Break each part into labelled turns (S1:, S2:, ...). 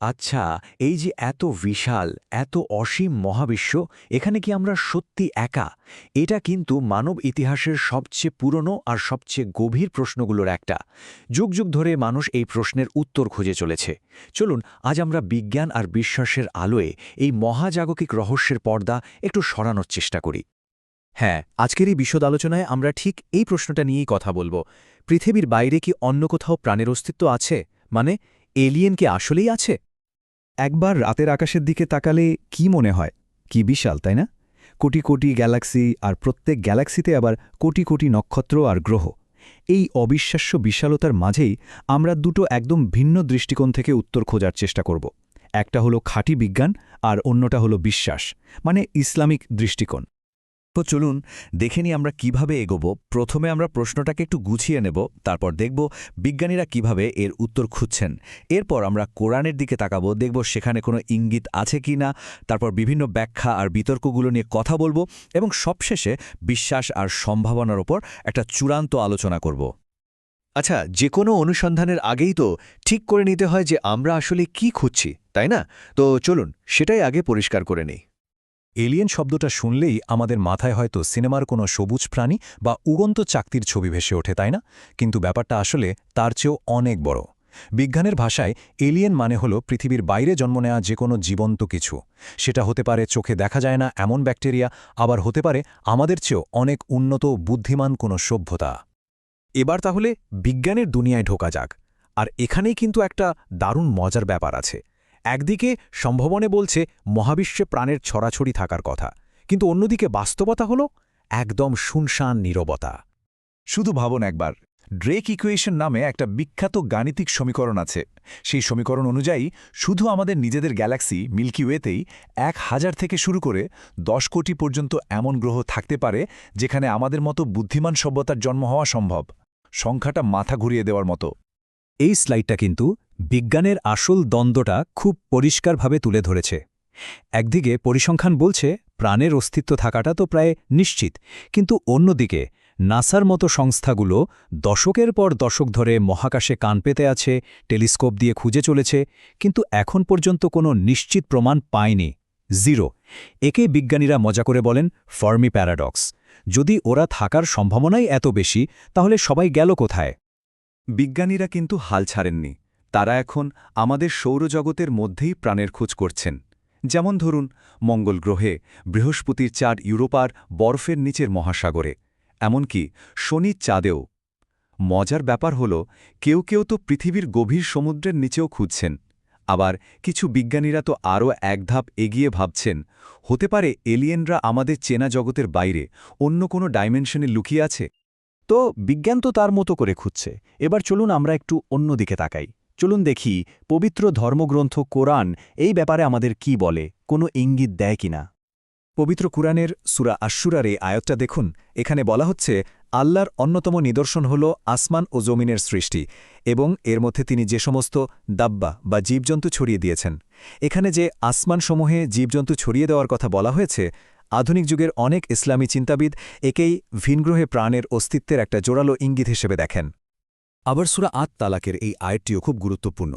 S1: আচ্ছা, এই যে এত বিশাল, এত অসীম মহাবিশ্ব, এখানে কি আমরা সত্যি একা? এটা কিন্তু মানব ইতিহাসের সবচেয়ে পুরনো আর সবচেয়ে গভীর প্রশ্নগুলোর একটা। যুগ যুগ ধরে মানুষ এই প্রশ্নের উত্তর খুঁজে চলেছে। চলুন আজ আমরা বিজ্ঞান আর বিশ্বাসের আলোয় এই মহাজাগতিক রহস্যের পর্দা একটু সরানোর চেষ্টা করি।
S2: হ্যাঁ, আজকের এই বিশদ আলোচনায় আমরা ঠিক এই প্রশ্নটা নিয়েই কথা বলবো। পৃথিবীর বাইরে কি অন্য কোথাও প্রাণের অস্তিত্ব আছে? মানে, এলিয়েন কি আসলেই আছে?
S3: একবার রাতের আকাশের দিকে তাকালে কি মনে হয়? কি বিশাল, তাই না? কোটি কোটি গ্যালাক্সি, আর প্রত্যেক গ্যালাক্সিতে আবার কোটি কোটি নক্ষত্র আর গ্রহ। এই অবিশ্বাস্য বিশালতার মাঝেই আমরা দুটো একদম ভিন্ন দৃষ্টিকোণ থেকে উত্তর খোঁজার চেষ্টা করব। একটা হলো খাঁটি বিজ্ঞান, আর অন্যটা হলো বিশ্বাস, মানে ইসলামিক দৃষ্টিকোণ।
S4: তো চলুন দেখে নিই আমরা কিভাবে এগোব। প্রথমে আমরা প্রশ্নটাকে একটু গুছিয়ে নেব, তারপর দেখব বিজ্ঞানীরা কিভাবে এর উত্তর খুঁজছেন। এরপর আমরা কোরআনের দিকে তাকাবো, দেখব সেখানে কোনো ইঙ্গিত আছে কি না। তারপর বিভিন্ন ব্যাখ্যা আর বিতর্কগুলো নিয়ে কথা বলবো এবং সবশেষে বিশ্বাস আর সম্ভাবনার ওপর একটা চূড়ান্ত আলোচনা করব।
S2: আচ্ছা, যে কোনো অনুসন্ধানের আগেই তো ঠিক করে নিতে হয় যে আমরা আসলে কি খুঁজছি, তাই না? তো চলুন সেটাই আগে পরিষ্কার করে নিই।
S5: এলিয়েন শব্দটা শুনলেই আমাদের মাথায় হয়তো সিনেমার কোনো সবুজ প্রাণী বা উড়ন্ত চাকতির ছবি ভেসে ওঠে, তাই না? কিন্তু ব্যাপারটা আসলে তার চেয়েও অনেক বড়। বিজ্ঞানের ভাষায় এলিয়েন মানে হলো পৃথিবীর বাইরে জন্ম নেওয়া যে কোনো জীবন্ত কিছু। সেটা হতে পারে চোখে দেখা যায় না এমন ব্যাকটেরিয়া, আবার হতে পারে আমাদের চেয়েও অনেক উন্নত বুদ্ধিমান কোনো সভ্যতা।
S2: এবার তাহলে বিজ্ঞানের দুনিয়ায় ঢোকা যাক। আর এখানেই কিন্তু একটা দারুণ মজার ব্যাপার আছে। একদিকে সম্ভাবনে বলছে মহাবিশ্বে প্রাণের ছড়াছড়ি থাকার কথা, কিন্তু অন্যদিকে বাস্তবতা হলো একদম শুনশান নীরবতা।
S3: শুধু ভাবুন একবার, ড্রেক ইকুয়েশন নামে একটা বিখ্যাত গাণিতিক সমীকরণ আছে। সেই সমীকরণ অনুযায়ী শুধু আমাদের নিজেদের গ্যালাক্সি মিল্কি ওয়েতেই 1000 থেকে শুরু করে 10 কোটি পর্যন্ত এমন গ্রহ থাকতে পারে যেখানে আমাদের মতো বুদ্ধিমান সভ্যতার জন্ম হওয়া সম্ভব। সংখ্যাটা মাথা ঘুরিয়ে দেওয়ার মতো।
S5: এই স্লাইডটা কিন্তু বিজ্ঞানের আসল দ্বন্দ্বটা খুব পরিষ্কারভাবে তুলে ধরেছে। একদিকে পরিসংখ্যান বলছে প্রাণের অস্তিত্ব থাকাটা তো প্রায় নিশ্চিত, কিন্তু অন্যদিকে নাসার মতো সংস্থাগুলো দশকের পর দশক ধরে মহাকাশে কান পেতে আছে, টেলিস্কোপ দিয়ে খুঁজে চলেছে, কিন্তু এখন পর্যন্ত কোনো নিশ্চিত প্রমাণ পায়নি। জিরো। একেই বিজ্ঞানীরা মজা করে বলেন ফার্মি প্যারাডক্স। যদি ওরা থাকার সম্ভাবনাই এত বেশি, তাহলে সবাই গেল কোথায়?
S3: বিজ্ঞানীরা কিন্তু হাল ছাড়েননি। তারা এখন আমাদের সৌরজগতের মধ্যেই প্রাণের খোঁজ করছেন। যেমন ধরুন, মঙ্গল গ্রহে, বৃহস্পতির চাঁদ ইউরোপার বরফের নিচের মহাসাগরে, এমনকি শনির চাঁদেও। মজার ব্যাপার হল, কেউ কেউ তো পৃথিবীর গভীর সমুদ্রের নিচেও খুঁজছেন। আবার কিছু বিজ্ঞানীরা তো আরও এক ধাপ এগিয়ে ভাবছেন, হতে পারে এলিয়েনরা আমাদের চেনা জগতের বাইরে অন্য কোনো ডাইমেনশনে লুকিয়ে আছে।
S2: তো বিজ্ঞান তো তার মতো করে খুঁজছে। এবার চলুন আমরা একটু অন্যদিকে তাকাই। চলুন দেখি পবিত্র ধর্মগ্রন্থ কোরআন এই ব্যাপারে আমাদের কি বলে, কোনো ইঙ্গিত দেয় কিনা।
S5: পবিত্র কুরআনের সূরা আশ-শুরার এই আয়াতটা দেখুন। এখানে বলা হচ্ছে আল্লাহর অন্যতম নিদর্শন হল আসমান ও জমিনের সৃষ্টি, এবং এর মধ্যে তিনি যে সমস্ত দাব্বা বা জীবজন্তু ছড়িয়ে দিয়েছেন। এখানে যে আসমানসমূহে জীবজন্তু ছড়িয়ে দেওয়ার কথা বলা হয়েছে, আধুনিক যুগের অনেক ইসলামী চিন্তাবিদ একেই ভিনগ্রহে প্রাণের অস্তিত্বের একটা জোরালো ইঙ্গিত হিসেবে দেখেন।
S1: আবার সূরা আত-তালাকের এই আয়াতটিও খুব গুরুত্বপূর্ণ।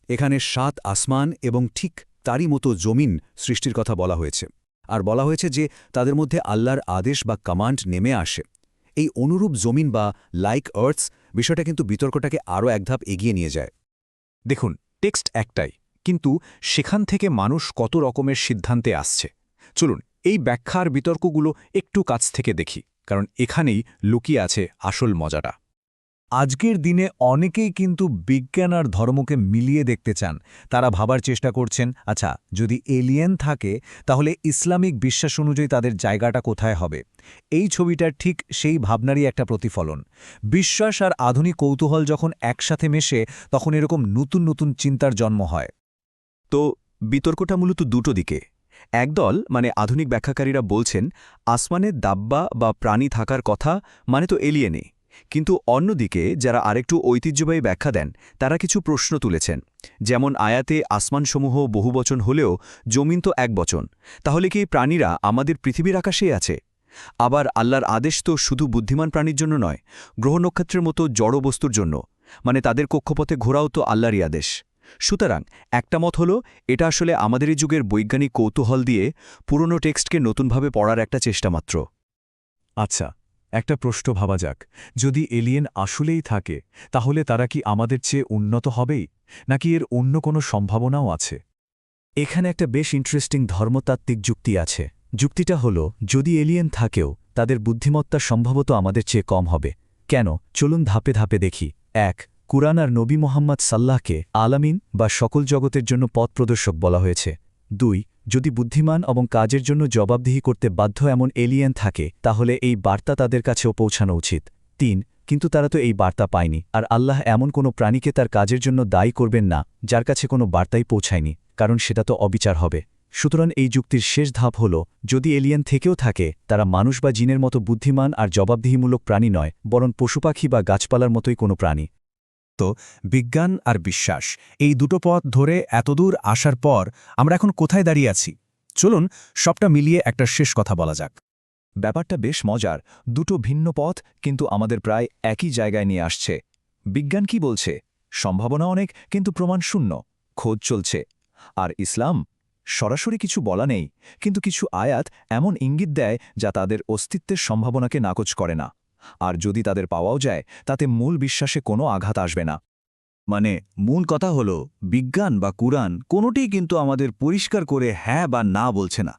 S1: এখানে 7 আসমান এবং ঠিক তারই মতো জমিন সৃষ্টির কথা বলা হয়েছে, আর বলা হয়েছে যে তাদের মধ্যে আল্লাহর আদেশ বা কমান্ড নেমে আসে। এই অনুরূপ জমিন বা লাইক আর্থস বিষয়টা কিন্তু বিতর্কটাকে আরও এক ধাপ এগিয়ে নিয়ে যায়।
S5: দেখুন, টেক্সট একটাই, কিন্তু সেখান থেকে মানুষ কত রকমের সিদ্ধান্তে আসছে। চলুন এই ব্যাখ্যার বিতর্কগুলো একটু কাছ থেকে দেখি, কারণ এখানেই লুকিয়ে আছে আসল মজাটা।
S3: আজকের দিনে অনেকেই কিন্তু বিজ্ঞান আর ধর্মকে মিলিয়ে দেখতে চান। তারা ভাবার চেষ্টা করছেন, আচ্ছা, যদি এলিয়েন থাকে তাহলে ইসলামিক বিশ্বাস অনুযায়ী তাদের জায়গাটা কোথায় হবে। এই ছবিটার ঠিক সেই ভাবনারই একটা প্রতিফলন। বিশ্বাস আর আধুনিক কৌতূহল যখন একসাথে মেশে, তখন এরকম নতুন নতুন চিন্তার জন্ম হয়।
S4: তো বিতর্কটা মূলত দুটো দিকে। একদল মানে আধুনিক ব্যাখ্যাকারীরা বলছেন আসমানে দাব্বা বা প্রাণী থাকার কথা, মানে তো এলিয়েনে। কিন্তু অন্যদিকে যারা আরেকটু ঐতিহ্যবাহী ব্যাখ্যা দেন, তারা কিছু প্রশ্ন তুলেছেন। যেমন আয়াতে আসমানসমূহ বহুবচন হলেও জমিন তো এক বচন, তাহলে কি এই প্রাণীরা আমাদের পৃথিবীর আকাশেই আছে? আবার আল্লাহর আদেশ তো শুধু বুদ্ধিমান প্রাণীর জন্য নয়, গ্রহ নক্ষত্রের মতো জড় বস্তুর জন্য, মানে তাদের কক্ষপথে ঘোরাও তো আল্লাহরই আদেশ। সুতরাং একটা মত হলো এটা আসলে আমাদেরই যুগের বৈজ্ঞানিক কৌতূহল দিয়ে পুরনো টেক্সটকে নতুনভাবে পড়ার একটা চেষ্টা মাত্র।
S2: আচ্ছা, একটা প্রশ্ন ভাবা যাক, যদি এলিয়েন আসলেই থাকে তাহলে তারা কি আমাদের চেয়ে উন্নত হবেই, নাকি এর অন্য কোনো সম্ভাবনাও আছে?
S3: এখানে একটা বেশ ইন্টারেস্টিং ধর্মতাত্ত্বিক যুক্তি আছে। যুক্তিটা হলো, যদি এলিয়েন থাকেও তাদের বুদ্ধিমত্তা সম্ভবত আমাদের চেয়ে কম হবে। কেন? চলুন ধাপে ধাপে দেখি। ১. কুরআন আর নবী মোহাম্মদ সাল্লাহকে আলামিন বা সকল জগতের জন্য পথ প্রদর্শক বলা হয়েছে। ২. যদি বুদ্ধিমান এবং কাজের জন্য জবাবদিহি করতে বাধ্য এমন এলিয়েন থাকে তাহলে এই বার্তা তাদের কাছেও পৌঁছানো উচিত। ৩. কিন্তু তারা তো এই বার্তা পায়নি, আর আল্লাহ এমন কোনো প্রাণীকে তার কাজের জন্য দায়ী করবেন না যার কাছে কোনো বার্তাই পৌঁছায়নি, কারণ সেটা তো অবিচার হবে। সুতরাং এই যুক্তির শেষ ধাপ হল, যদি এলিয়েন থেকেও থাকে তারা মানুষ বা জিনের মতো বুদ্ধিমান আর জবাবদিহিমূলক প্রাণী নয়, বরং পশুপাখি বা গাছপালার মতোই কোনো প্রাণী।
S5: বিজ্ঞান আর বিশ্বাস, এই দুটো পথ ধরে এতদূর আসার পর আমরা এখন কোথায় দাঁড়িয়ে আছি? চলুন সবটা মিলিয়ে একটা শেষ কথা বলা যাক।
S3: ব্যাপারটা বেশ মজার। দুটো ভিন্ন পথ, কিন্তু আমাদের প্রায় একই জায়গায় নিয়ে আসছে। বিজ্ঞান কি বলছে? সম্ভাবনা অনেক, কিন্তু প্রমাণ শূন্য। খোঁজ চলছে। আর ইসলাম? সরাসরি কিছু বলা নেই, কিন্তু কিছু আয়াত এমন ইঙ্গিত দেয় যা তাদের অস্তিত্বের সম্ভাবনাকে নাকচ করে না। আর যদি তাদের পাওয়াও যায়, তাতে মূল বিশ্বাসে কোনো আঘাত আসবে না।
S1: মানে মূল কথা হলো, বিজ্ঞান বা কুরআন কোনোটিই কিন্তু আমাদের পরিষ্কার করে হ্যাঁ বা না বলছে না।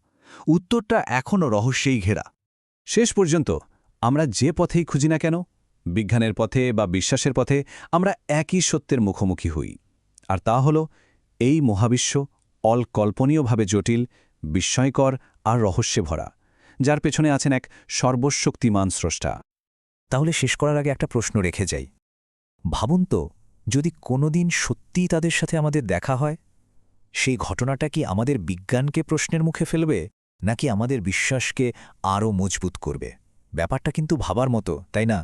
S1: উত্তরটা এখনও রহস্যেই ঘেরা।
S3: শেষ পর্যন্ত আমরা যে পথেই খুঁজি না কেন, বিজ্ঞানের পথে বা বিশ্বাসের পথে, আমরা একই সত্যের মুখোমুখি হই। আর তা হল, এই মহাবিশ্ব অকল্পনীয়ভাবে জটিল, বিস্ময়কর আর রহস্যে ভরা, যার পেছনে আছেন এক সর্বশক্তিমান স্রষ্টা।
S5: তাহলে শেষ করার আগে একটা প্রশ্ন রেখে যাই। ভাবুন তো, যদি কোনোদিন সত্যিই তাদের সাথে আমাদের দেখা হয়, সেই ঘটনাটা কি আমাদের বিজ্ঞানকে প্রশ্নের মুখে ফেলবে, নাকি আমাদের বিশ্বাসকে আরও মজবুত করবে? ব্যাপারটা কিন্তু ভাবার মতো, তাই না?